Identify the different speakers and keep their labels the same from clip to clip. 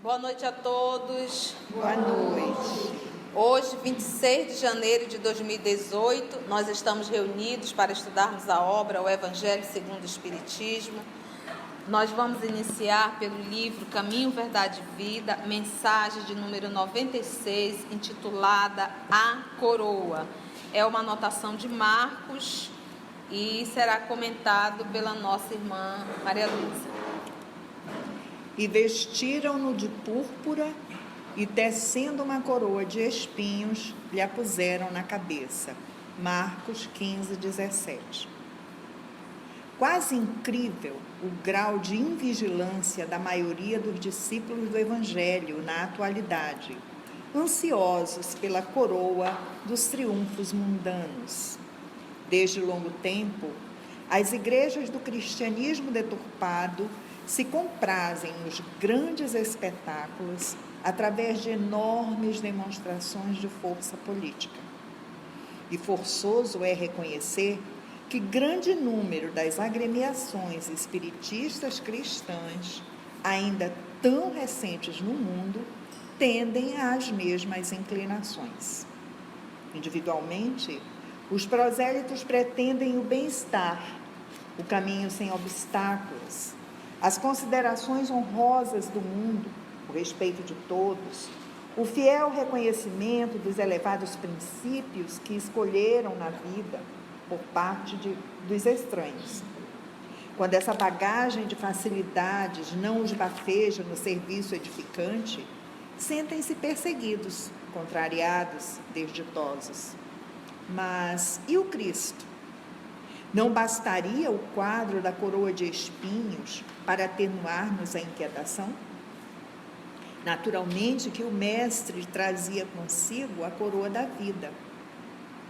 Speaker 1: Boa noite a todos.
Speaker 2: Boa noite.
Speaker 1: Hoje, 26 de janeiro de 2018, nós estamos reunidos para estudarmos a obra O Evangelho segundo o Espiritismo. Nós vamos iniciar pelo livro Caminho, Verdade e Vida, mensagem de número 96, intitulada A Coroa. É uma anotação de Marcos e será comentado pela nossa irmã Maria Luísa.
Speaker 2: E vestiram-no de púrpura e, tecendo uma coroa de espinhos, lhe a puseram na cabeça. Marcos 15, 17. Quase incrível o grau de invigilância da maioria dos discípulos do Evangelho na atualidade, ansiosos pela coroa dos triunfos mundanos. Desde longo tempo, as igrejas do cristianismo deturpado se comprazem nos grandes espetáculos através de enormes demonstrações de força política. E forçoso é reconhecer que grande número das agremiações espiritistas cristãs, ainda tão recentes no mundo, tendem às mesmas inclinações. Individualmente, os prosélitos pretendem o bem-estar, o caminho sem obstáculos, as considerações honrosas do mundo, o respeito de todos, o fiel reconhecimento dos elevados princípios que escolheram na vida por parte dos estranhos. Quando essa bagagem de facilidades não os bafeja no serviço edificante, sentem-se perseguidos, contrariados, desditosos. Mas e o Cristo? Não bastaria o quadro da coroa de espinhos para atenuar-nos a inquietação? Naturalmente que o Mestre trazia consigo a coroa da vida.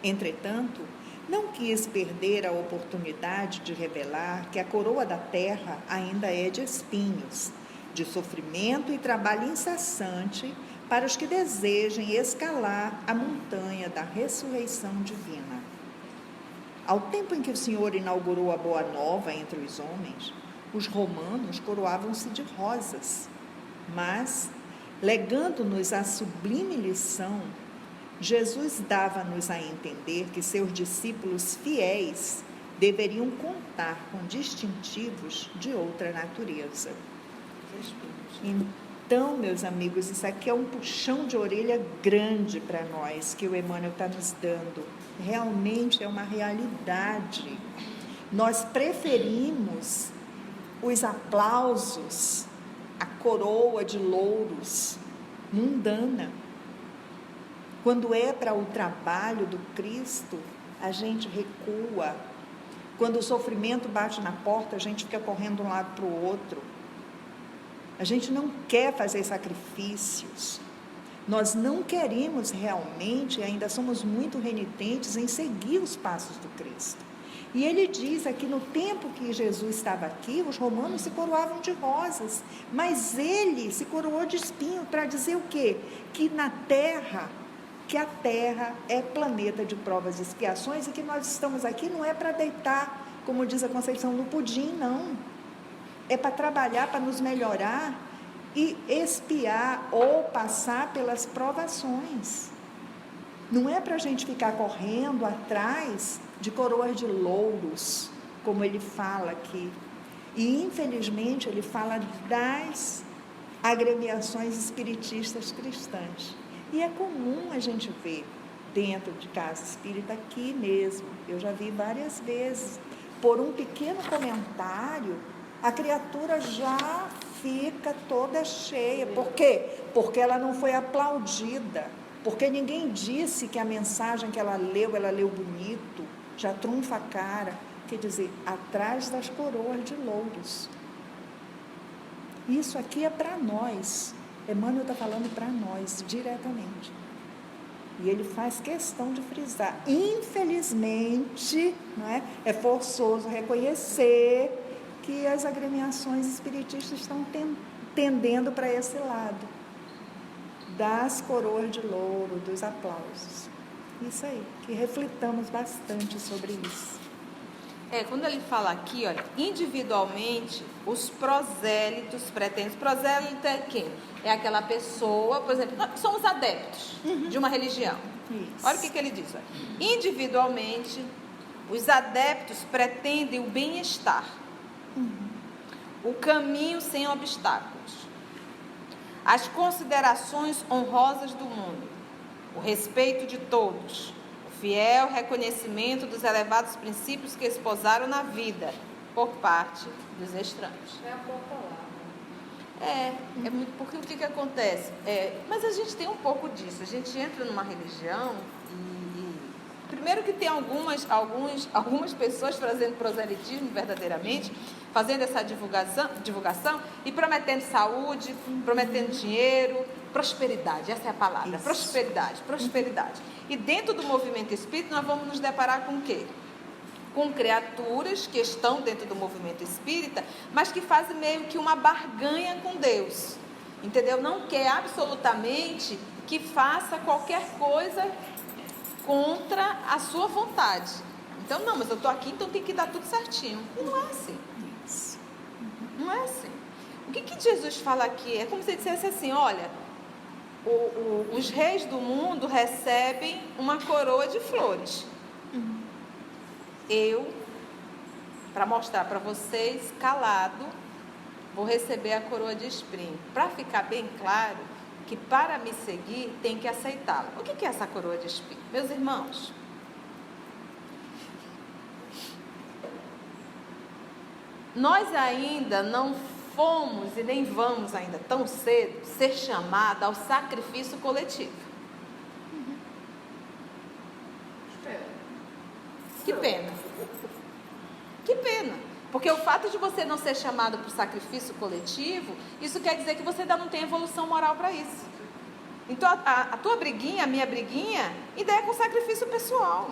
Speaker 2: Entretanto, não quis perder a oportunidade de revelar que a coroa da terra ainda é de espinhos, de sofrimento e trabalho incessante para os que desejem escalar a montanha da ressurreição divina. Ao tempo em que o Senhor inaugurou a Boa Nova entre os homens, os romanos coroavam-se de rosas, mas, legando-nos a sublime lição, Jesus dava-nos a entender que seus discípulos fiéis deveriam contar com distintivos de outra natureza. Então, meus amigos, isso aqui é um puxão de orelha grande para nós que o Emmanuel está nos dando. Realmente é uma realidade. Nós preferimos os aplausos, a coroa de louros mundana. Quando é para o trabalho do Cristo, a gente recua. Quando o sofrimento bate na porta, a gente fica correndo de um lado para o outro. A gente não quer fazer sacrifícios. Nós não queremos realmente, ainda somos muito renitentes em seguir os passos do Cristo. E ele diz aqui, no tempo que Jesus estava aqui, os romanos se coroavam de rosas, mas ele se coroou de espinho para dizer o quê? Que a terra é planeta de provas e expiações e que nós estamos aqui não é para deitar, como diz a Conceição, no pudim, não. É para trabalhar, para nos melhorar e expiar ou passar pelas provações. Não é para a gente ficar correndo atrás de coroas de louros, como ele fala aqui. E, infelizmente, ele fala das agremiações espiritistas cristãs. E é comum a gente ver dentro de casa espírita aqui mesmo. Eu já vi várias vezes. Por um pequeno comentário, a criatura já fica toda cheia. Por quê? Porque ela não foi aplaudida. Porque ninguém disse que a mensagem que ela leu bonito, já trunfa a cara. Quer dizer, atrás das coroas de louros. Isso aqui é para nós. Emmanuel está falando para nós, diretamente. E ele faz questão de frisar. Infelizmente, não é? É forçoso reconhecer que as agremiações espiritistas estão tendendo para esse lado, das coroas de louro, dos aplausos. Isso aí, que reflitamos bastante sobre isso.
Speaker 1: Quando ele fala aqui, olha, individualmente, os prosélitos pretendem. Prosélito é quem? É aquela pessoa, por exemplo, nós somos adeptos de uma religião.
Speaker 2: Isso.
Speaker 1: Olha o que ele diz. Olha. Individualmente, os adeptos pretendem o bem-estar, o caminho sem obstáculos, as considerações honrosas do mundo, o respeito de todos, o fiel reconhecimento dos elevados princípios que esposaram na vida por parte dos estranhos.
Speaker 3: É a boa palavra.
Speaker 1: É muito, porque o que acontece? Mas a gente tem um pouco disso. A gente entra numa religião e primeiro que tem algumas pessoas trazendo proselitismo verdadeiramente, fazendo essa divulgação e prometendo saúde, prometendo dinheiro, prosperidade, essa é a palavra,
Speaker 2: Isso.
Speaker 1: prosperidade. E dentro do movimento espírita nós vamos nos deparar com o quê? Com criaturas que estão dentro do movimento espírita, mas que fazem meio que uma barganha com Deus, entendeu? Não quer absolutamente que faça qualquer coisa contra a sua vontade. Então, não, mas eu estou aqui, então tem que dar tudo certinho. E não é assim.
Speaker 2: Isso.
Speaker 1: Não é assim. O que Jesus fala aqui? É como se ele dissesse assim, olha, os reis do mundo recebem uma coroa de flores. Eu, para mostrar para vocês, calado, vou receber a coroa de espinho. Para ficar bem claro que para me seguir tem que aceitá-la. O que é essa coroa de espinho? Meus irmãos, nós ainda não fomos e nem vamos ainda tão cedo ser chamados ao sacrifício coletivo. Que pena. Que pena. Porque o fato de você não ser chamado para o sacrifício coletivo, isso quer dizer que você ainda não tem evolução moral para isso. Então, a tua briguinha, a minha briguinha, ainda é com sacrifício pessoal.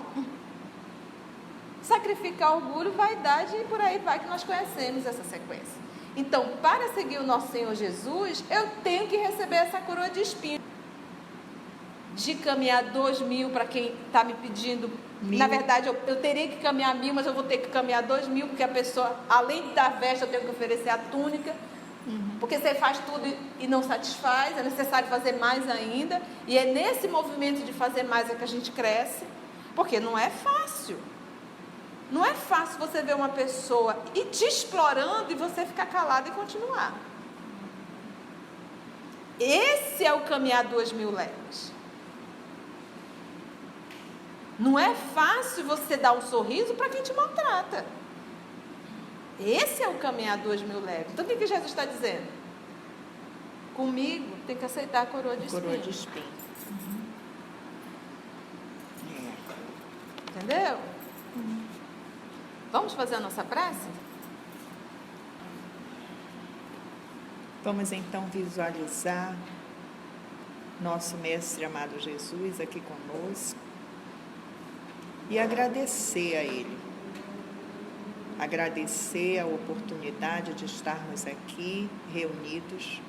Speaker 1: Sacrificar orgulho, vaidade e por aí vai, que nós conhecemos essa sequência. Então, para seguir o nosso Senhor Jesus, eu tenho que receber essa coroa de espinho. De caminhar 2.000 para quem está me pedindo. 1.000. Na verdade, eu teria que caminhar 1.000, mas eu vou ter que caminhar 2.000, porque a pessoa, além da veste, eu tenho que oferecer a túnica. Porque você faz tudo e não satisfaz, é necessário fazer mais ainda. E é nesse movimento de fazer mais é que a gente cresce. Porque não é fácil. Não é fácil você ver uma pessoa e te explorando e você ficar calado e continuar. Esse é o caminhar 2.000 léguas. Não é fácil você dar um sorriso para quem te maltrata. Esse é o caminhar 2.000 léguas. Então, o que Jesus está dizendo? Comigo tem que aceitar a coroa de espinho.
Speaker 2: Coroa de espinho.
Speaker 1: Entendeu? Vamos fazer a nossa prece?
Speaker 2: Vamos então visualizar nosso Mestre amado Jesus aqui conosco e agradecer a Ele. Agradecer a oportunidade de estarmos aqui reunidos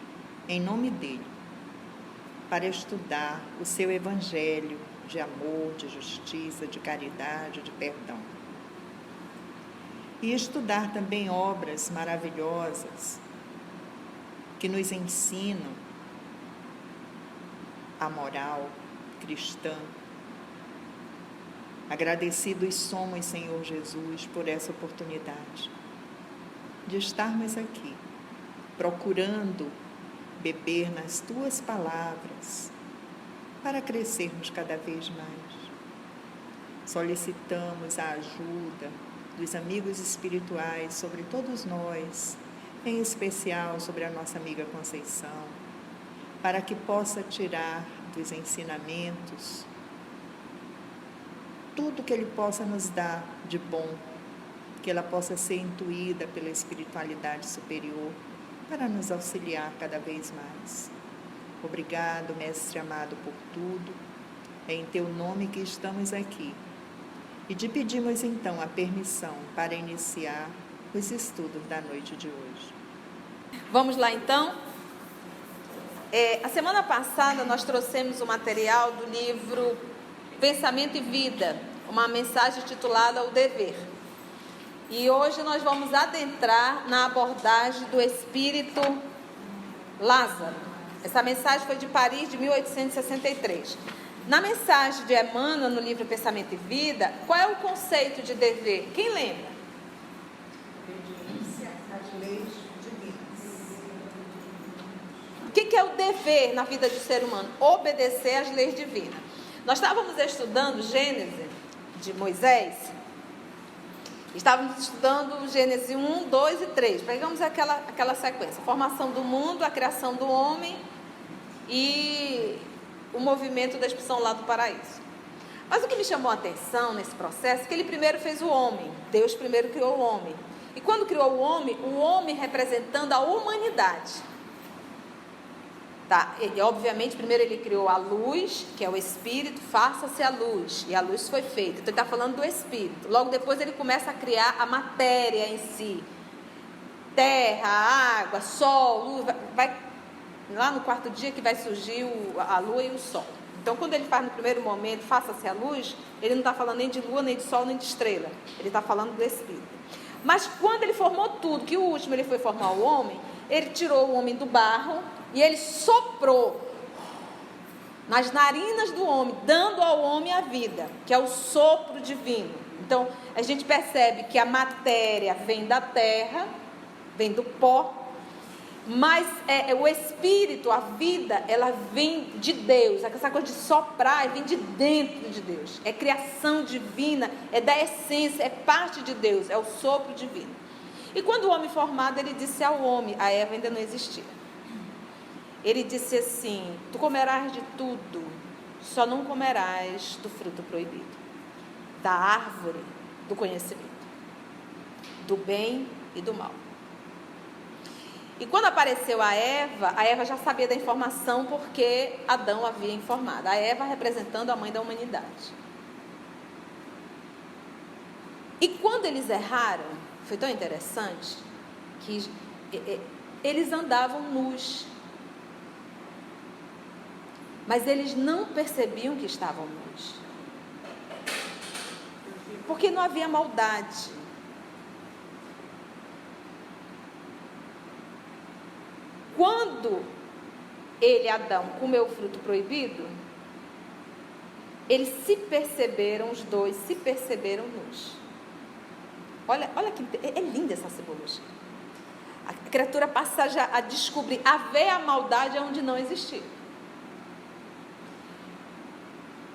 Speaker 2: em nome dEle, para estudar o seu Evangelho de amor, de justiça, de caridade, de perdão. E estudar também obras maravilhosas que nos ensinam a moral cristã. Agradecidos somos, Senhor Jesus, por essa oportunidade de estarmos aqui, procurando beber nas Tuas palavras para crescermos cada vez mais. Solicitamos a ajuda dos amigos espirituais sobre todos nós, em especial sobre a nossa amiga Conceição, para que possa tirar dos ensinamentos tudo que Ele possa nos dar de bom, que ela possa ser intuída pela espiritualidade superior, para nos auxiliar cada vez mais. Obrigado, Mestre amado, por tudo. É em Teu nome que estamos aqui. E te pedimos então a permissão para iniciar os estudos da noite de hoje.
Speaker 1: Vamos lá então? A semana passada nós trouxemos o material do livro Pensamento e Vida, uma mensagem titulada O Dever. E hoje nós vamos adentrar na abordagem do espírito Lázaro. Essa mensagem foi de Paris, de 1863. Na mensagem de Emmanuel, no livro Pensamento e Vida, qual é o conceito de dever? Quem lembra?
Speaker 2: Obediência às leis divinas.
Speaker 1: O que é o dever na vida do ser humano? Obedecer às leis divinas. Nós estávamos estudando Gênesis de Moisés. Estávamos estudando Gênesis 1, 2 e 3. Pegamos aquela sequência. A formação do mundo, a criação do homem e o movimento da expulsão lá do paraíso. Mas o que me chamou a atenção nesse processo é que ele primeiro fez o homem. Deus primeiro criou o homem. E quando criou o homem representando a humanidade. Tá? E obviamente primeiro ele criou a luz, que é o espírito, faça-se a luz. E a luz foi feita. Então ele está falando do espírito. Logo depois ele começa a criar a matéria em si. Terra, água, sol, luz, vai lá no quarto dia que vai surgir a lua e o sol. Então quando ele faz no primeiro momento, faça-se a luz, ele não está falando nem de lua, nem de sol, nem de estrela. Ele está falando do espírito. Mas quando ele formou tudo, que o último ele foi formar o homem, ele tirou o homem do barro e ele soprou nas narinas do homem, dando ao homem a vida, que é o sopro divino. Então a gente percebe que a matéria vem da terra, vem do pó, mas o espírito, a vida, ela vem de Deus. Essa coisa de soprar vem de dentro de Deus. É criação divina, é da essência, é parte de Deus, é o sopro divino. E quando o homem formado, ele disse ao homem, a Eva ainda não existia. Ele disse assim: tu comerás de tudo, só não comerás do fruto proibido, da árvore do conhecimento, do bem e do mal. E quando apareceu a Eva já sabia da informação porque Adão havia informado. A Eva representando a mãe da humanidade. E quando eles erraram, foi tão interessante que eles andavam nus. Mas eles não percebiam que estavam nus. Porque não havia maldade. Quando Adão, comeu o fruto proibido, eles se perceberam, os dois se perceberam nus. Olha que é linda essa simbologia. A criatura passa já a descobrir, a ver a maldade onde não existia.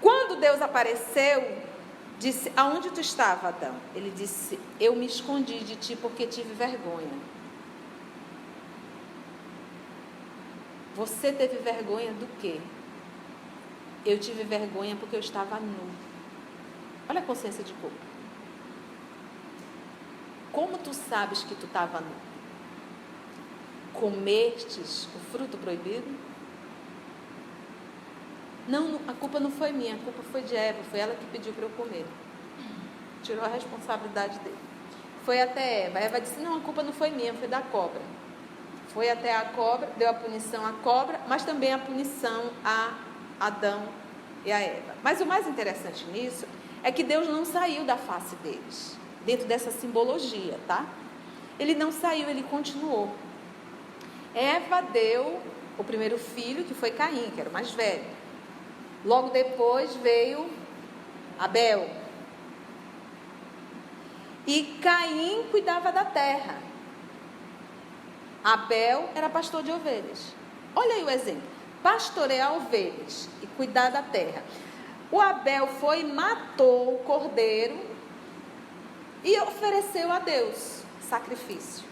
Speaker 1: Quando Deus apareceu, disse: aonde tu estava, Adão? Ele disse: eu me escondi de ti porque tive vergonha. Você teve vergonha do quê? Eu tive vergonha porque eu estava nu. Olha a consciência de culpa. Como tu sabes que tu estava nu? Comestes o fruto proibido? Não, a culpa não foi minha, a culpa foi de Eva, foi ela que pediu para eu comer. Tirou a responsabilidade dele. Foi até Eva. Eva disse: não, a culpa não foi minha, foi da cobra. Foi até a cobra, deu a punição à cobra, mas também a punição a Adão e a Eva. Mas o mais interessante nisso é que Deus não saiu da face deles, dentro dessa simbologia, tá? Ele não saiu, ele continuou. Eva deu o primeiro filho, que foi Caim, que era o mais velho. Logo depois veio Abel. E Caim cuidava da terra. Abel era pastor de ovelhas. Olha aí o exemplo: pastorear ovelhas e cuidar da terra. O Abel foi e matou o cordeiro e ofereceu a Deus sacrifício.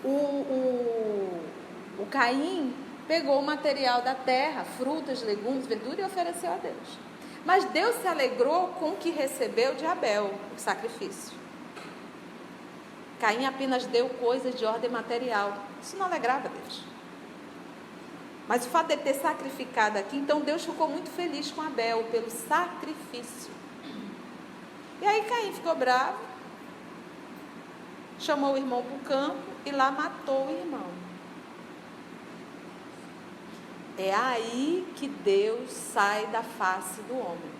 Speaker 1: O Caim pegou o material da terra, frutas, legumes, verdura, e ofereceu a Deus. Mas Deus se alegrou com o que recebeu de Abel, o sacrifício. Caim apenas deu coisas de ordem material. Isso não alegrava Deus. Mas o fato de ele ter sacrificado aqui, então Deus ficou muito feliz com Abel pelo sacrifício. E aí Caim ficou bravo, chamou o irmão para o campo e lá matou o irmão. É aí que Deus sai da face do homem.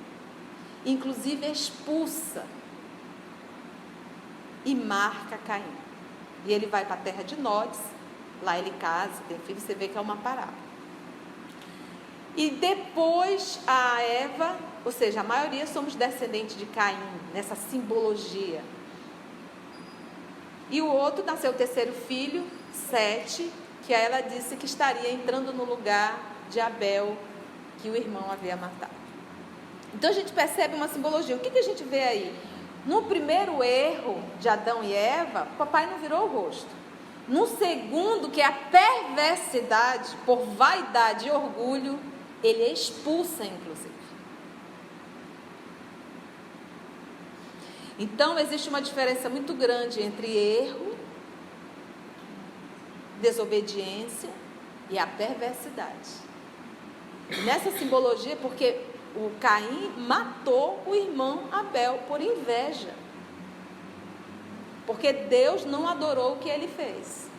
Speaker 1: Inclusive expulsa e marca Caim. E ele vai para a terra de Nod, lá ele casa, tem filho, você vê que é uma parábola. E depois a Eva, ou seja, a maioria somos descendentes de Caim, nessa simbologia. E o outro nasceu o terceiro filho, Sete, que ela disse que estaria entrando no lugar de Abel, que o irmão havia matado. Então a gente percebe uma simbologia. O que a gente vê aí? No primeiro erro de Adão e Eva, o papai não virou o rosto. No segundo, que é a perversidade por vaidade e orgulho, ele expulsa, inclusive. Então existe uma diferença muito grande entre erro, desobediência e a perversidade. Nessa simbologia, porque o Caim matou o irmão Abel por inveja, porque Deus não adorou o que ele fez.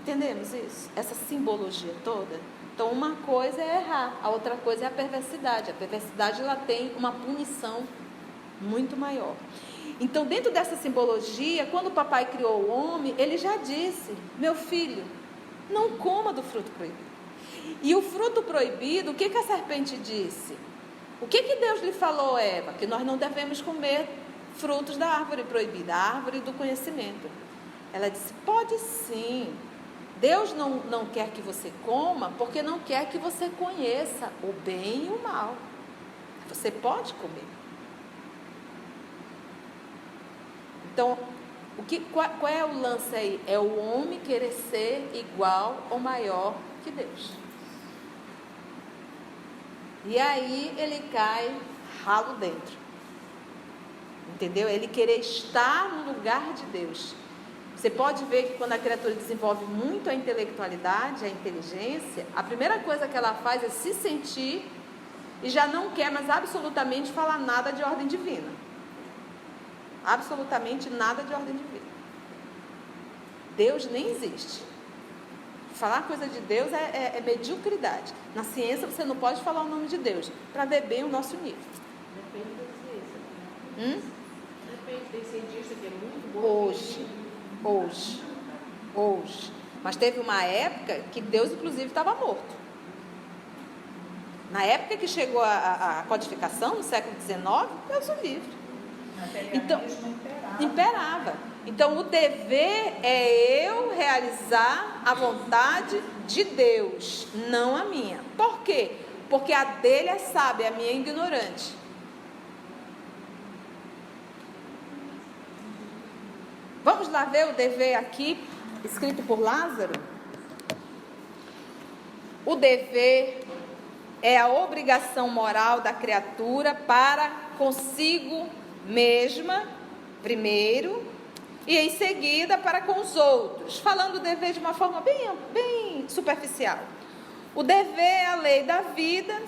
Speaker 1: Entendemos isso? Essa simbologia toda. Então uma coisa é errar, a outra coisa é a perversidade. A perversidade, ela tem uma punição muito maior. Então, dentro dessa simbologia, quando o papai criou o homem, ele já disse: meu filho, não coma do fruto proibido. E o fruto proibido, o que a serpente disse? O que Deus lhe falou, Eva? Que nós não devemos comer frutos da árvore proibida, a árvore do conhecimento. Ela disse: pode sim. Deus não quer que você coma, porque não quer que você conheça o bem e o mal. Você pode comer. Então, qual é o lance aí? É o homem querer ser igual ou maior que Deus. E aí ele cai ralo dentro. Entendeu? Ele querer estar no lugar de Deus. Você pode ver que quando a criatura desenvolve muito a intelectualidade, a inteligência, a primeira coisa que ela faz é se sentir e já não quer mais absolutamente falar nada de ordem divina. Absolutamente nada de ordem divina. Deus nem existe. Falar coisa de Deus é mediocridade. Na ciência você não pode falar o nome de Deus, para ver bem o nosso nível.
Speaker 3: Depende da ciência. Depende, tem cientista que é muito bom.
Speaker 1: Hoje. Mas teve uma época que Deus, inclusive, estava morto. Na época que chegou a codificação, no século XIX, Deus o livre. Então, imperava. Então, o dever é eu realizar a vontade de Deus, não a minha. Por quê? Porque a dele é sábia, a minha é ignorante. Vamos lá ver o dever aqui, escrito por Lázaro? O dever é a obrigação moral da criatura para consigo mesma, primeiro, e em seguida para com os outros, falando o dever de uma forma bem superficial. O dever é a lei da vida,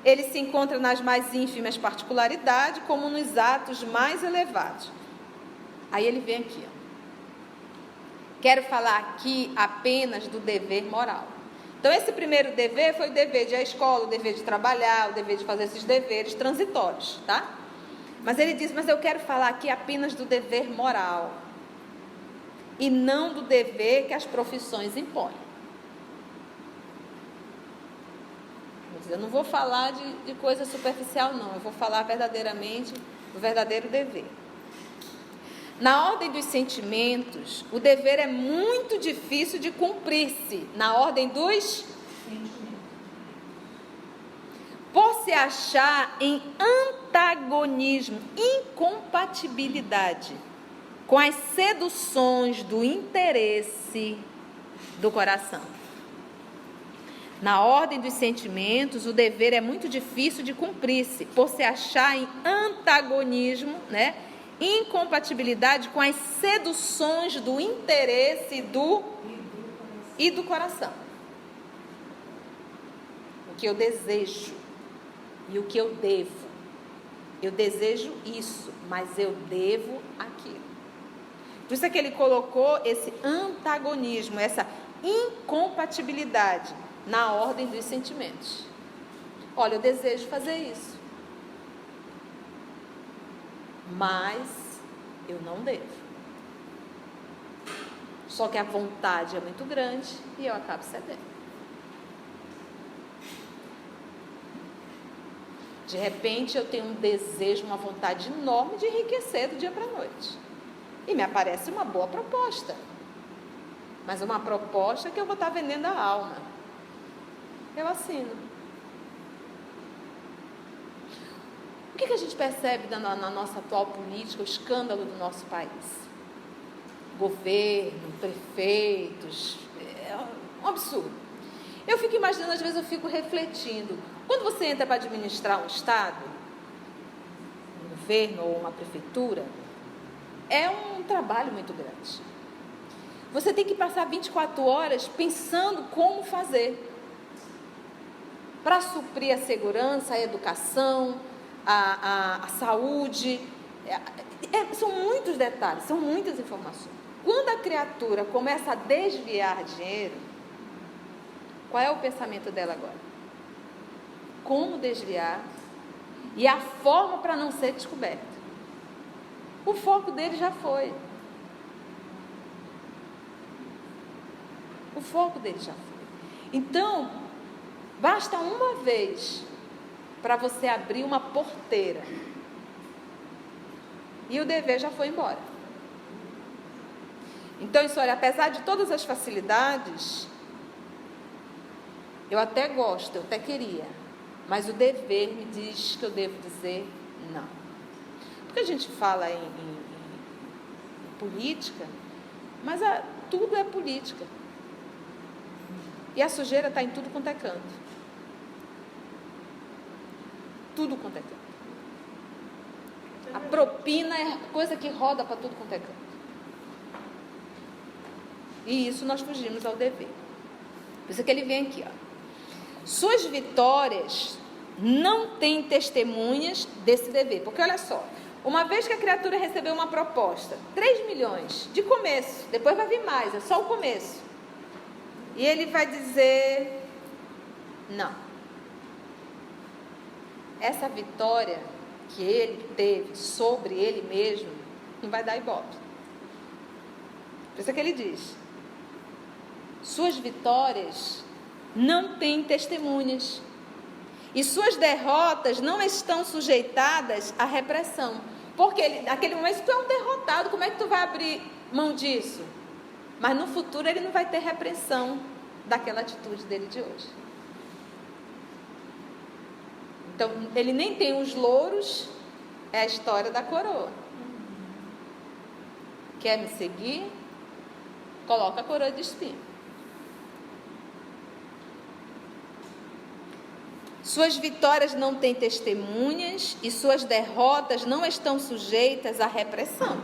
Speaker 1: ele se encontra nas mais ínfimas particularidades, como nos atos mais elevados. Aí ele vem aqui, ó. Quero falar aqui apenas do dever moral. Então esse primeiro dever foi o dever de ir à escola, o dever de trabalhar, o dever de fazer esses deveres transitórios, tá? Mas ele diz: mas eu quero falar aqui apenas do dever moral e não do dever que as profissões impõem. Eu não vou falar de coisa superficial, não. Eu vou falar verdadeiramente do verdadeiro dever. Na ordem dos sentimentos, o dever é muito difícil de cumprir-se. Na ordem dos sentimentos, por se achar em antagonismo, incompatibilidade com as seduções do interesse do coração. Na ordem dos sentimentos, o dever é muito difícil de cumprir-se, por se achar em antagonismo, incompatibilidade com as seduções do interesse e do coração. O que eu desejo e o que eu devo. Eu desejo isso, mas eu devo aquilo. Por isso é que ele colocou esse antagonismo, essa incompatibilidade na ordem dos sentimentos. Olha, eu desejo fazer isso. mas eu não devo. Só que a vontade é muito grande e eu acabo cedendo. De repente eu tenho um desejo, uma vontade enorme de enriquecer do dia para a noite. E me aparece uma boa proposta. Mas uma proposta que eu vou estar vendendo a alma. Eu assino. O que a gente percebe na nossa atual política, o escândalo do nosso país? Governo, prefeitos, é um absurdo. Eu fico imaginando, às vezes eu fico refletindo. Quando você entra para administrar um estado, um governo ou uma prefeitura, é um trabalho muito grande. Você tem que passar 24 horas pensando como fazer para suprir a segurança, a educação, a saúde. São muitos detalhes, são muitas informações. Quando a criatura começa a desviar dinheiro, qual é o pensamento dela agora? Como desviar e a forma para não ser descoberta. O foco dele já foi. O foco dele já foi. Então, basta uma vez para você abrir uma porteira e o dever já foi embora. Então, isso, olha, apesar de todas as facilidades, eu até gosto, eu até queria, mas o dever me diz que eu devo dizer não. Porque a gente fala em política, mas tudo é política. E a sujeira está em tudo quanto é canto. Tudo quanto é canto. A propina é coisa que roda para tudo quanto é canto. E isso nós fugimos ao dever. Por isso que ele vem aqui, ó. Suas vitórias não têm testemunhas desse dever. Porque olha só, uma vez que a criatura recebeu uma proposta, 3 milhões de começo, depois vai vir mais, é só o começo. E ele vai dizer, não. Essa vitória que ele teve sobre ele mesmo, não vai dar ibope. Por isso que ele diz, suas vitórias não têm testemunhas. E suas derrotas não estão sujeitadas à repressão. Porque naquele momento tu é um derrotado, como é que tu vai abrir mão disso? Mas no futuro ele não vai ter repressão daquela atitude dele de hoje. Então, ele nem tem os louros, é a história da coroa. Quer me seguir? Coloca a coroa de espinho. Suas vitórias não têm testemunhas e suas derrotas não estão sujeitas à repressão.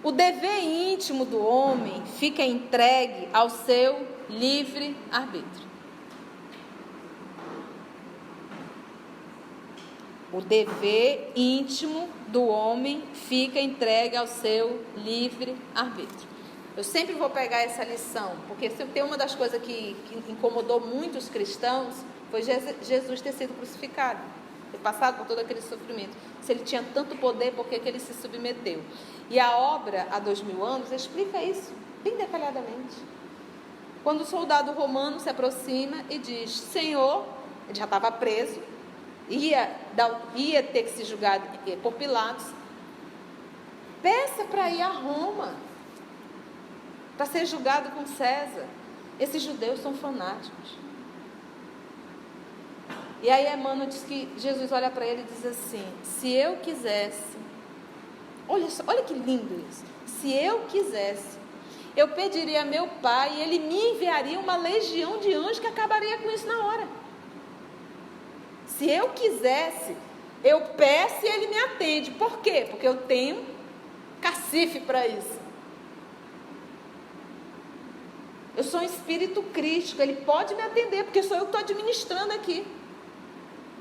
Speaker 1: O dever íntimo do homem fica entregue ao seu livre arbítrio. O dever íntimo do homem fica entregue ao seu livre arbítrio. Eu sempre vou pegar essa lição, porque se tem uma das coisas que incomodou muito os cristãos, foi Jesus ter sido crucificado, ter passado por todo aquele sofrimento. Se ele tinha tanto poder, por que ele se submeteu? E a obra, há 2000 anos, explica isso bem detalhadamente. Quando o soldado romano se aproxima e diz, Senhor, ele já estava preso, ia ter que ser julgado por Pilatos, peça para ir a Roma, para ser julgado com César. Esses judeus são fanáticos. E aí Emmanuel diz que Jesus olha para ele e diz assim, se eu quisesse, olha que lindo isso, se eu quisesse, eu pediria a meu pai e ele me enviaria uma legião de anjos que acabaria com isso na hora. Se eu quisesse, eu peço e ele me atende. Por quê? Porque eu tenho cacife para isso. Eu sou um espírito crítico, ele pode me atender, porque sou eu que estou administrando aqui.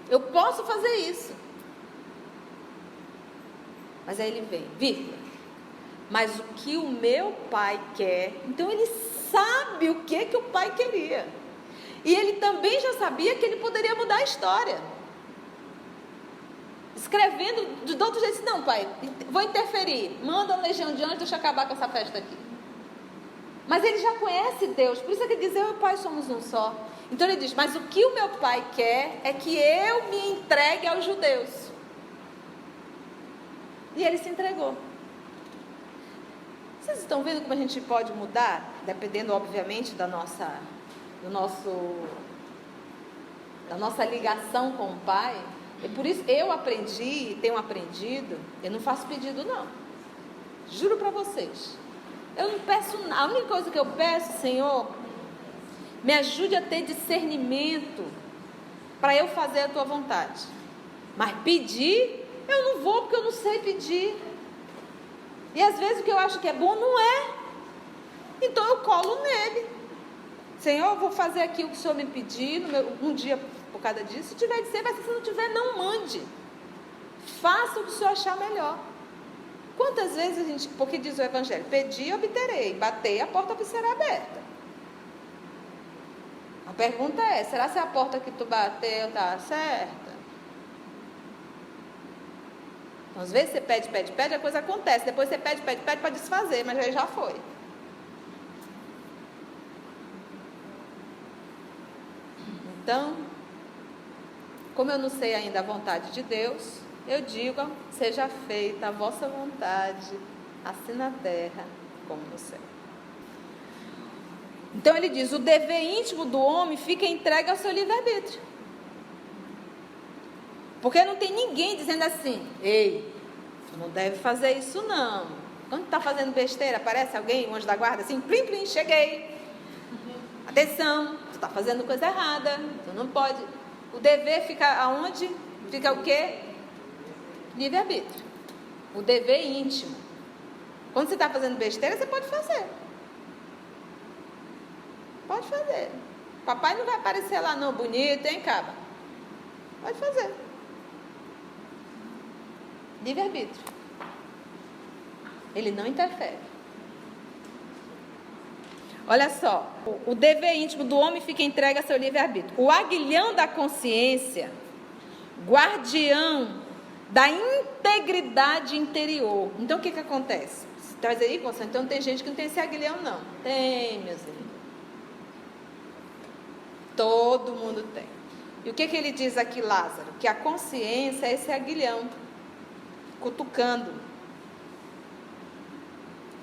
Speaker 1: Eu posso fazer isso. Mas aí ele vem, vírgula. Mas o que o meu pai quer, então ele sabe o que o pai queria. E ele também já sabia que ele poderia mudar a história. escrevendo de outro jeito. Não, pai, vou interferir. Manda uma legião de anjos, deixa eu acabar com essa festa aqui. Mas ele já conhece Deus, por isso é que ele diz, eu e o pai somos um só. Então ele diz, mas o que o meu pai quer é que eu me entregue aos judeus. E ele se entregou. Vocês estão vendo como a gente pode mudar? Dependendo, obviamente, da nossa ligação com o pai. E por isso eu aprendi, tenho aprendido, eu não faço pedido não. Juro para vocês. Eu não peço nada. A única coisa que eu peço, Senhor, me ajude a ter discernimento para eu fazer a tua vontade. Mas pedir, eu não vou porque eu não sei pedir. E às vezes o que eu acho que é bom não é. Então eu colo nele. Senhor, eu vou fazer aqui o que o Senhor me pedir, um dia por causa disso. Se tiver de ser, vai ser. Se não tiver, não mande. Faça o que o Senhor achar melhor. Quantas vezes a gente, porque diz o Evangelho, pedi, obterei, batei, a porta será aberta. A pergunta é, será que a porta que tu bateu está certa? Então, às vezes você pede, a coisa acontece, depois você pede para desfazer, mas aí já foi. Então, como eu não sei ainda a vontade de Deus, eu digo, seja feita a vossa vontade, assim na terra como no céu. Então ele diz, o dever íntimo do homem fica entregue ao seu livre-arbítrio. Porque não tem ninguém dizendo assim, ei, tu não deve fazer isso não. Quando tu está fazendo besteira, aparece alguém, um anjo da guarda, assim, plim, plim, cheguei. Atenção, tu está fazendo coisa errada, tu não pode. O dever fica aonde? Fica o quê? Livre-arbítrio. O dever íntimo. Quando você está fazendo besteira, você pode fazer. Pode fazer. Papai não vai aparecer lá não, bonito, hein, caba? Pode fazer. Livre-arbítrio. Ele não interfere. Olha só, o dever íntimo do homem fica entregue a seu livre-arbítrio. O aguilhão da consciência, guardião da integridade interior. Então, o que acontece? Você está dizendo aí, Constância, então tem gente que não tem esse aguilhão, não. Tem, meus irmãos. Todo mundo tem. E o que ele diz aqui, Lázaro? Que a consciência é esse aguilhão, cutucando.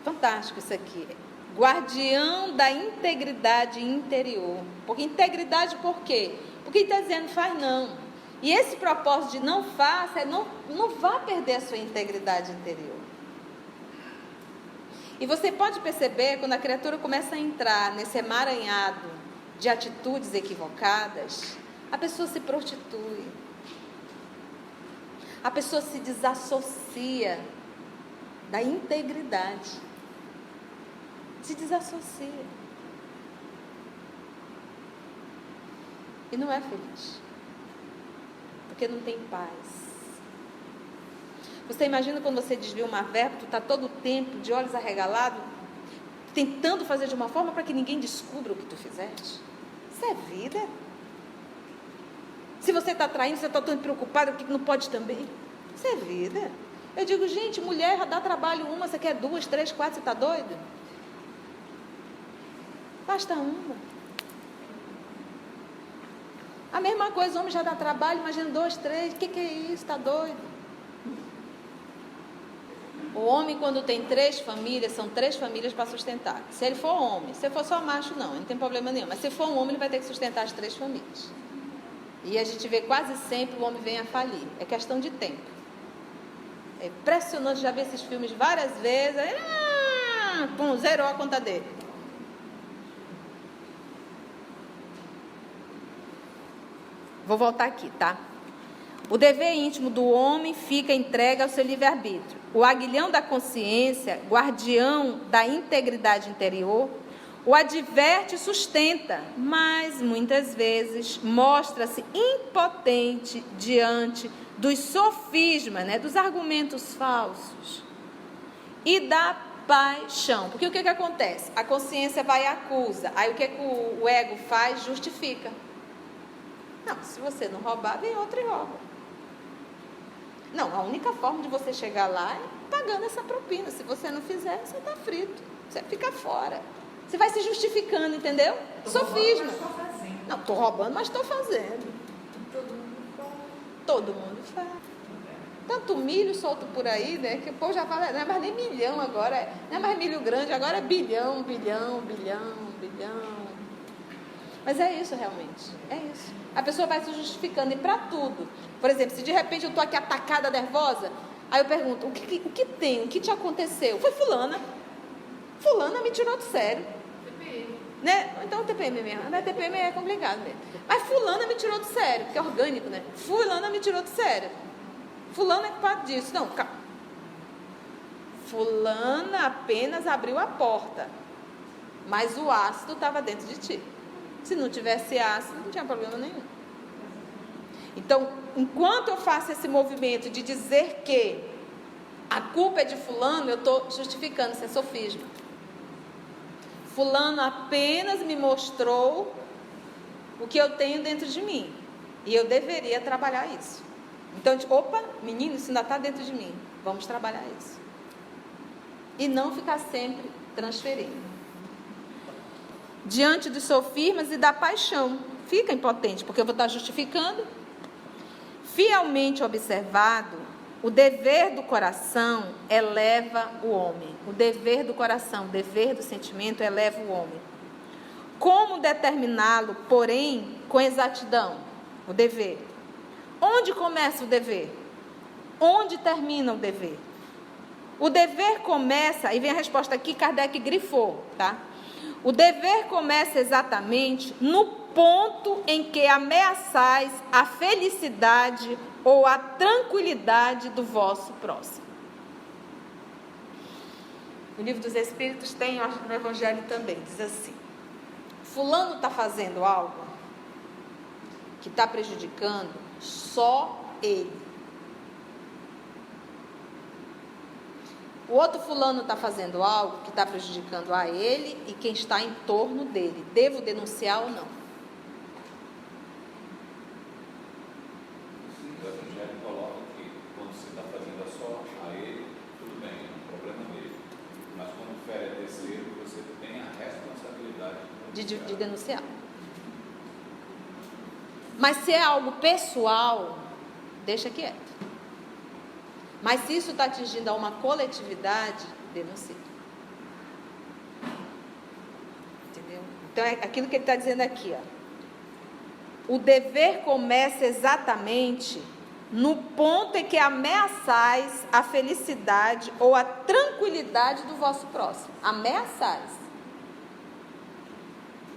Speaker 1: Fantástico isso aqui. Guardião da integridade interior. Porque integridade por quê? Porque ele está dizendo, faz não. E esse propósito de não faça, não vá perder a sua integridade interior. E você pode perceber, quando a criatura começa a entrar nesse emaranhado de atitudes equivocadas, a pessoa se prostitui. A pessoa se desassocia da integridade. Se desassocia. E não é feliz. Porque não tem paz. Você imagina quando você desvia uma verba, tu está todo o tempo de olhos arregalados, tentando fazer de uma forma para que ninguém descubra o que tu fizeste? Isso é vida. Se você está traindo, você está tão preocupado, o que não pode também? Isso é vida. Eu digo, gente, mulher dá trabalho uma, você quer 2, 3, 4, você está doido? Basta uma. A mesma coisa, o homem já dá trabalho, imagina 2, 3, o que é isso? Está doido? O homem, quando tem 3 famílias, são 3 famílias para sustentar. Se ele for homem, se for só macho, não tem problema nenhum. Mas se for um homem, ele vai ter que sustentar as 3 famílias. E a gente vê quase sempre o homem vem a falir. É questão de tempo. É impressionante, já vi esses filmes várias vezes. Aí, zerou a conta dele. Vou voltar aqui, tá? O dever íntimo do homem fica entregue ao seu livre-arbítrio. O aguilhão da consciência, guardião da integridade interior, o adverte e sustenta, mas muitas vezes mostra-se impotente diante dos sofismas, dos argumentos falsos e da paixão. Porque o que acontece? A consciência vai e acusa. Aí o que o ego faz? Justifica. Não, se você não roubar, vem outro e rouba. Não, a única forma de você chegar lá é pagando essa propina. Se você não fizer, você está frito. Você fica fora. Você vai se justificando, entendeu? Sofisma. Não, estou roubando, mas estou fazendo. Todo mundo faz. Tanto milho solto por aí, né? Que o povo já fala, não é mais nem milhão agora. Não é mais milho grande, agora é bilhão, bilhão, bilhão, bilhão. Mas é isso realmente. É isso. A pessoa vai se justificando. E para tudo. Por exemplo, se de repente eu estou aqui atacada, nervosa, aí eu pergunto, o que tem? O que te aconteceu? Foi fulana. Fulana me tirou do sério.
Speaker 3: TPM.
Speaker 1: Né? Então o TPM mesmo. A TPM é complicado mesmo. Mas fulana me tirou do sério, porque é orgânico, né? Fulana me tirou do sério. Fulana é culpado disso. Não, fulana apenas abriu a porta. Mas o ácido estava dentro de ti. Se não tivesse ácido, não tinha problema nenhum. Então, enquanto eu faço esse movimento de dizer que a culpa é de fulano, eu estou justificando, isso é sofisma. Fulano apenas me mostrou o que eu tenho dentro de mim. E eu deveria trabalhar isso. Então, opa, menino, isso ainda está dentro de mim. Vamos trabalhar isso. E não ficar sempre transferindo. Diante dos sofismas e da paixão. Fica impotente, porque eu vou estar justificando. Fielmente observado, o dever do coração eleva o homem. O dever do coração, o dever do sentimento eleva o homem. Como determiná-lo, porém, com exatidão? O dever. Onde começa o dever? Onde termina o dever? O dever começa, e vem a resposta aqui, Kardec grifou, tá? O dever começa exatamente no ponto em que ameaçais a felicidade ou a tranquilidade do vosso próximo. O Livro dos Espíritos tem, acho que no Evangelho também, diz assim: fulano está fazendo algo que está prejudicando só ele. O outro fulano está fazendo algo que está prejudicando a ele e quem está em torno dele. Devo denunciar ou não?
Speaker 4: O Evangelho coloca que quando você está fazendo só a ele, tudo bem, é um problema dele. Mas quando fere a terceiro, você tem a responsabilidade
Speaker 1: de denunciar. Mas se é algo pessoal, deixa quieto. Mas se isso está atingindo a uma coletividade, denuncia. Entendeu? Então é aquilo que ele está dizendo aqui, ó. O dever começa exatamente no ponto em que ameaçais a felicidade ou a tranquilidade do vosso próximo. Ameaçais.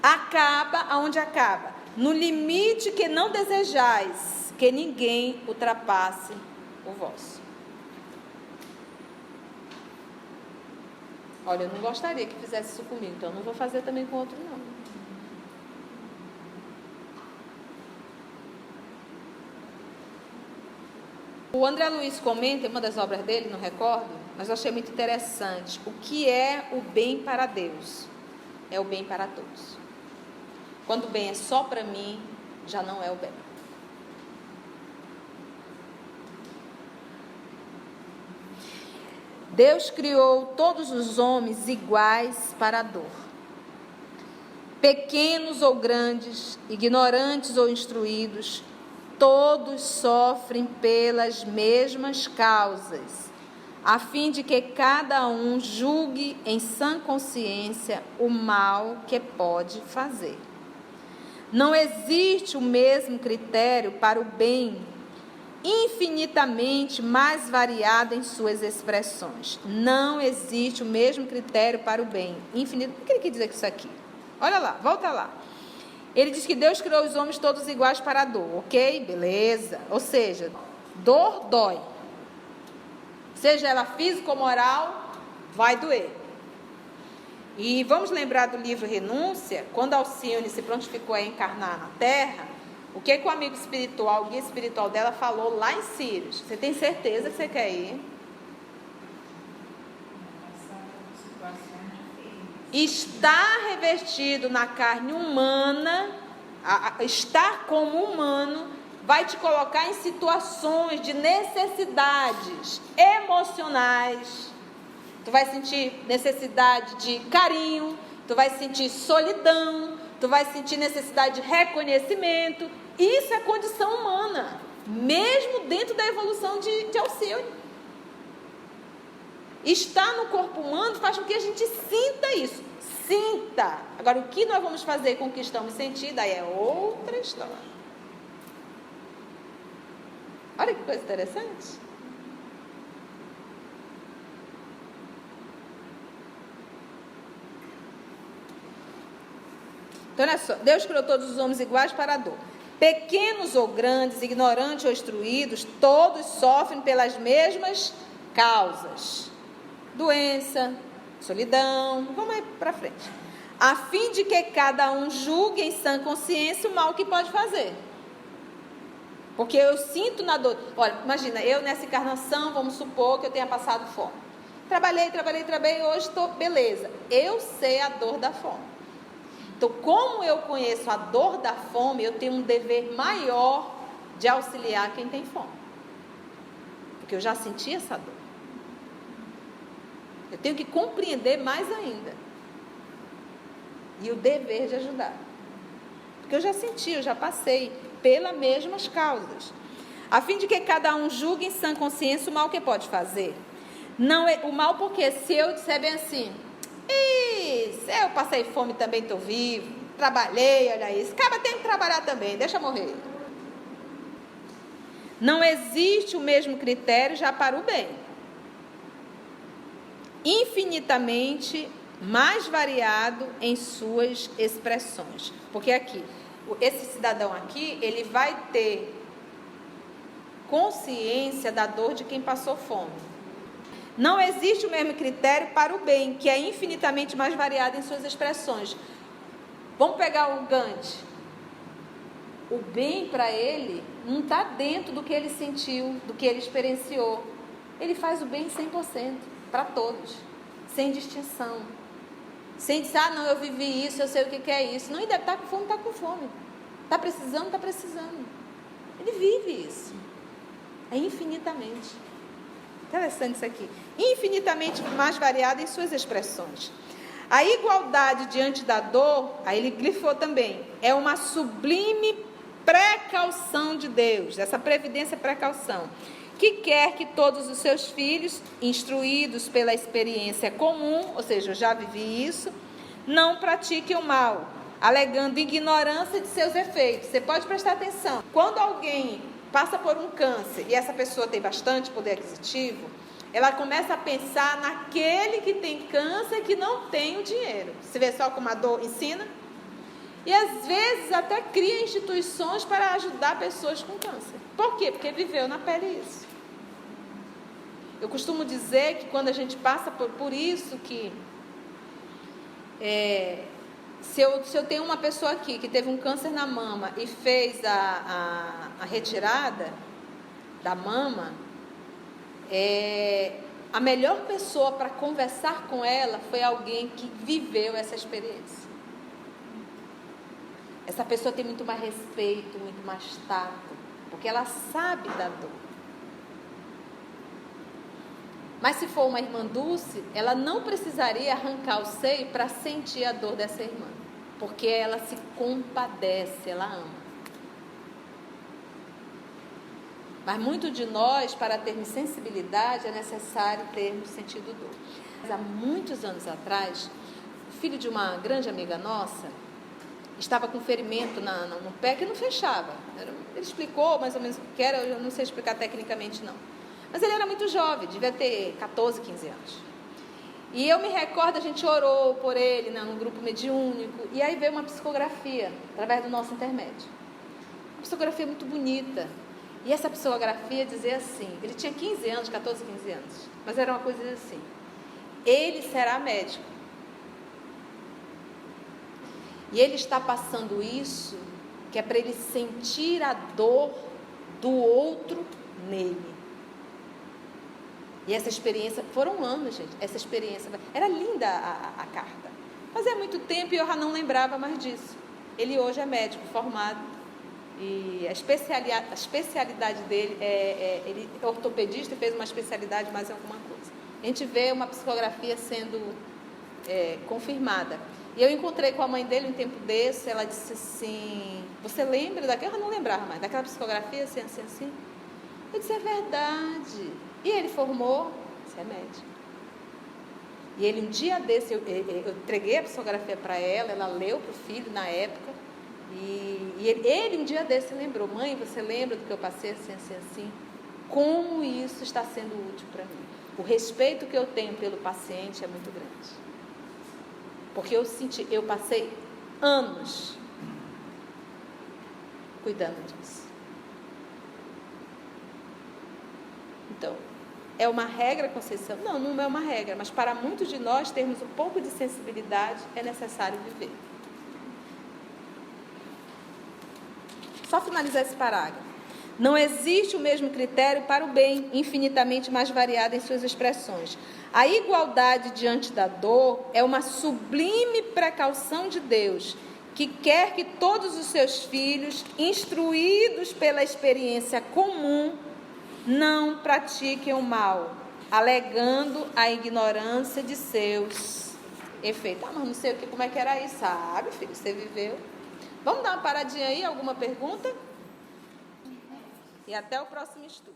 Speaker 1: Acaba aonde acaba? No limite que não desejais que ninguém ultrapasse o vosso. Olha, eu não gostaria que fizesse isso comigo, então eu não vou fazer também com outro, não. O André Luiz comenta em uma das obras dele, não recordo, mas eu achei muito interessante. O que é o bem para Deus? É o bem para todos. Quando o bem é só para mim, já não é o bem. Deus criou todos os homens iguais para a dor. Pequenos ou grandes, ignorantes ou instruídos, todos sofrem pelas mesmas causas, a fim de que cada um julgue em sã consciência o mal que pode fazer. Não existe o mesmo critério para o bem, infinitamente mais variado em suas expressões. Não existe o mesmo critério para o bem. Infinito. O que ele quer dizer com isso aqui? Olha lá, volta lá. Ele diz que Deus criou os homens todos iguais para a dor. Ok? Beleza. Ou seja, dor dói. Seja ela física ou moral, vai doer. E vamos lembrar do livro Renúncia, quando Alcione se prontificou a encarnar na Terra, o que o amigo espiritual, o guia espiritual dela falou lá em Sírios? Você tem certeza que você quer ir? Estar revestido na carne humana, estar como humano, vai te colocar em situações de necessidades emocionais. Tu vai sentir necessidade de carinho, tu vai sentir solidão, tu vai sentir necessidade de reconhecimento. Isso é condição humana, mesmo dentro da evolução de Alcione. Estar no corpo humano faz com que a gente sinta isso. Sinta. Agora, o que nós vamos fazer com o que estamos sentindo, aí é outra história. Olha que coisa interessante. Então, olha só. Deus criou todos os homens iguais para a dor. Pequenos ou grandes, ignorantes ou instruídos, todos sofrem pelas mesmas causas. Doença, solidão, vamos aí para frente. A fim de que cada um julgue em sã consciência o mal que pode fazer. Porque eu sinto na dor. Olha, imagina, eu nessa encarnação, vamos supor que eu tenha passado fome. Trabalhei, hoje estou, beleza. Eu sei a dor da fome. Então, como eu conheço a dor da fome, eu tenho um dever maior de auxiliar quem tem fome. Porque eu já senti essa dor. Eu tenho que compreender mais ainda. E o dever de ajudar. Porque eu já senti, eu já passei pelas mesmas causas. A fim de que cada um julgue em sã consciência o mal que pode fazer. Não é o mal, porque se eu disser bem assim, se eu passei fome também, estou vivo, trabalhei, olha isso, acaba tendo que trabalhar também, deixa eu morrer. Não existe o mesmo critério já para o bem. Infinitamente mais variado em suas expressões. Porque aqui, esse cidadão aqui, ele vai ter consciência da dor de quem passou fome. Não existe o mesmo critério para o bem, que é infinitamente mais variado em suas expressões. Vamos pegar o Gandhi. O bem para ele não está dentro do que ele sentiu, do que ele experienciou. Ele faz o bem 100%. Para todos, sem distinção, sem dizer, não, eu vivi isso, eu sei o que é isso. Não, ele deve estar com fome, está com fome. Está precisando, está precisando. Ele vive isso. É infinitamente. Interessante isso aqui. Infinitamente mais variado em suas expressões. A igualdade diante da dor, aí ele grifou também, é uma sublime precaução de Deus, essa previdência e precaução, que quer que todos os seus filhos, instruídos pela experiência comum, ou seja, eu já vivi isso, não pratiquem o mal, alegando ignorância de seus efeitos. Você pode prestar atenção. Quando alguém passa por um câncer e essa pessoa tem bastante poder aquisitivo, ela começa a pensar naquele que tem câncer e que não tem o dinheiro. Você vê só como a dor ensina? E às vezes até cria instituições para ajudar pessoas com câncer. Por quê? Porque viveu na pele isso. Eu costumo dizer que quando a gente passa por isso, que se eu tenho uma pessoa aqui que teve um câncer na mama e fez a retirada da mama, a melhor pessoa para conversar com ela foi alguém que viveu essa experiência. Essa pessoa tem muito mais respeito, muito mais tato, porque ela sabe da dor. Mas se for uma irmã Dulce, ela não precisaria arrancar o seio para sentir a dor dessa irmã, porque ela se compadece, ela ama. Mas muito de nós, para termos sensibilidade, é necessário termos sentido dor. Mas há muitos anos atrás, o filho de uma grande amiga nossa estava com ferimento no pé que não fechava. Ele explicou mais ou menos o que era, eu não sei explicar tecnicamente não. Mas ele era muito jovem, devia ter 14, 15 anos. E eu me recordo, a gente orou por ele num grupo mediúnico, e aí veio uma psicografia, através do nosso intermédio. Uma psicografia muito bonita. E essa psicografia dizia assim, ele tinha 15 anos, 14, 15 anos, mas era uma coisa assim, ele será médico. E ele está passando isso, que é para ele sentir a dor do outro nele. E essa experiência, foram anos, gente, essa experiência, era linda a carta. Fazia muito tempo e eu já não lembrava mais disso. Ele hoje é médico formado E a especialidade dele ele é ortopedista, fez uma especialidade mais em alguma coisa. A gente vê uma psicografia sendo confirmada. E eu encontrei com a mãe dele um tempo desse, ela disse assim, você lembra daquela? Eu não lembrava mais, daquela psicografia assim, assim, assim? Eu disse, é verdade. E ele formou, você é médico. E ele, um dia desse, eu entreguei a psicografia para ela, ela leu para o filho na época, e ele um dia desse lembrou, mãe, você lembra do que eu passei assim, assim, assim? Como isso está sendo útil para mim? O respeito que eu tenho pelo paciente é muito grande. Porque eu passei anos cuidando disso. Então, é uma regra, Conceição? Não, não é uma regra, mas para muitos de nós termos um pouco de sensibilidade é necessário viver. Só finalizar esse parágrafo. Não existe o mesmo critério para o bem, infinitamente mais variado em suas expressões. A igualdade diante da dor é uma sublime precaução de Deus, que quer que todos os seus filhos, instruídos pela experiência comum, não pratiquem o mal, alegando a ignorância de seus efeitos. Ah, mas não sei como é que era isso. Sabe, filho, você viveu. Vamos dar uma paradinha aí, alguma pergunta? E até o próximo estudo.